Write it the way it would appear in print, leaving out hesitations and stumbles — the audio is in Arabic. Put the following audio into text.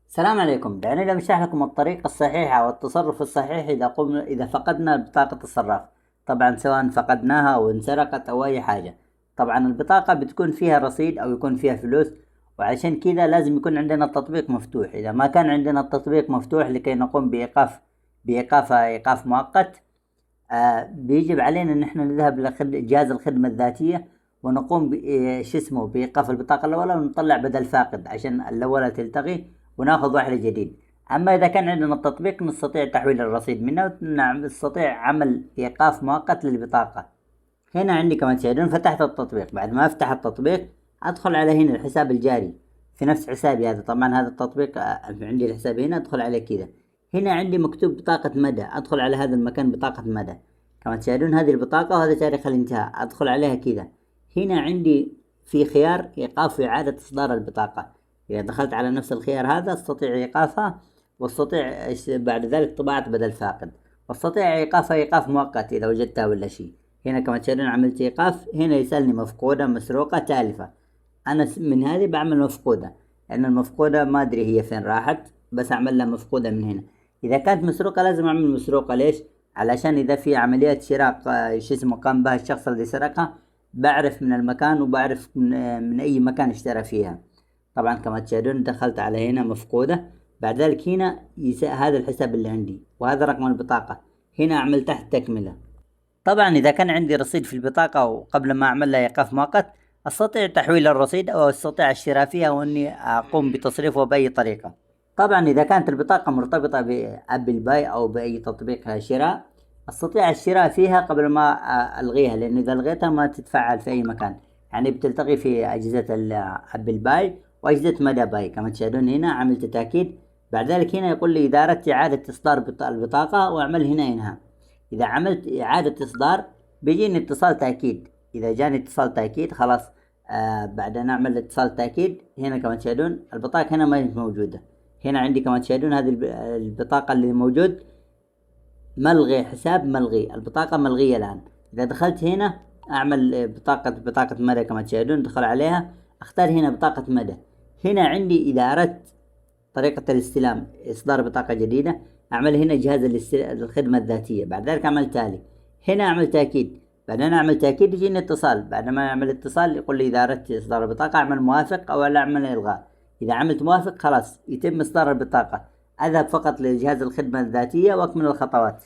السلام عليكم. دعني بشرح لكم الطريقة الصحيحة والتصرف الصحيح إذا فقدنا بطاقة الصراف. طبعا سواء فقدناها أو انسرقت أو أي حاجة. طبعا البطاقة بتكون فيها رصيد أو يكون فيها فلوس، وعشان كذا لازم يكون عندنا التطبيق مفتوح. إذا ما كان عندنا التطبيق مفتوح لكي نقوم بإيقافها إيقاف مؤقت، بيجب علينا إن إحنا نذهب لجهاز الخدمة الذاتية ونقوم بإيقاف البطاقة الأولى ونطلع بدل فاقد عشان الأولى تلتغي وناخذ واحدة جديد. أما إذا كان عندنا التطبيق نستطيع تحويل الرصيد منه ونستطيع عمل إيقاف مؤقت للبطاقة. هنا عندي كما تشاهدون فتحت التطبيق. بعد ما أفتح التطبيق أدخل على هنا الحساب الجاري في نفس حسابي هذا. طبعا هذا التطبيق عندي الحساب هنا، أدخل عليه كذا. هنا عندي مكتوب بطاقة مدى، أدخل على هذا المكان بطاقة مدى. كما تشاهدون هذه البطاقة وهذا تاريخ الانتهاء، أدخل عليها كذا. هنا عندي في خيار إيقاف وإعادة إصدار البطاقة. إذا دخلت على نفس الخيار هذا أستطيع إيقافها، واستطيع بعد ذلك طباعة بدل فاقد، واستطيع إيقافها إيقاف مؤقت إذا وجدتها ولا شيء. هنا كما تشاهدون عملت إيقاف. هنا يسألني مفقودة، مسروقة، تالفة. أنا من هذه بعمل مفقودة، لأن المفقودة ما أدري هي فين راحت، بس أعمل لها مفقودة من هنا. إذا كانت مسروقة لازم أعمل مسروقة. ليش؟ علشان إذا في عملية سرقة قام بها الشخص اللي سرقها، بعرف من المكان وبعرف من أي مكان اشترى فيها. طبعا كما تشاهدون دخلت على هنا مفقودة. بعد ذلك هنا هذا الحساب اللي عندي وهذا رقم البطاقة. هنا أعمل تحت تكملة. طبعا إذا كان عندي رصيد في البطاقة وقبل ما أعمل لها إيقاف مؤقت، أستطيع تحويل الرصيد أو أستطيع الشراء فيها وإني أقوم بتصريفه بأي طريقة. طبعا إذا كانت البطاقة مرتبطة بأبل باي أو بأي تطبيق شراء، أستطيع الشراء فيها قبل ما ألغيها، لأن إذا ألغيتها ما تتفعل في أي مكان، يعني بتلتقي في أجهزة أبل باي وأجهزة مدى باي. كما تشاهدون هنا عملت تأكيد. بعد ذلك هنا يقول لي إدارة إعادة إصدار البطاقة، وأعمل هنا إنهاء. إذا عملت إعادة إصدار بيجيني اتصال تأكيد. إذا جاني اتصال تأكيد خلاص، بعد أن أعمل اتصال تأكيد هنا كما تشاهدون البطاقة هنا ما هي موجودة. هنا عندي كما تشاهدون هذه البطاقة اللي موجود ملغي، حساب ملغي، البطاقة ملغية الآن. إذا دخلت هنا أعمل بطاقة مدى كما تشاهدون، دخل عليها، أختار هنا بطاقة مدى. هنا عندي إذا أردت طريقة الاستلام إصدار بطاقة جديدة، أعمل هنا جهاز الخدمة الذاتية. بعد ذلك أعمل تالي. هنا أعمل تأكيد. بعدين أعمل تأكيد يجيني اتصال. بعد ما أعمل اتصال يقول لي إذا أردت إصدار البطاقة أعمل موافق أو أعمل إلغاء. إذا عملت موافق خلاص يتم إصدار البطاقة. أذهب فقط لجهاز الخدمة الذاتية وأكمل الخطوات.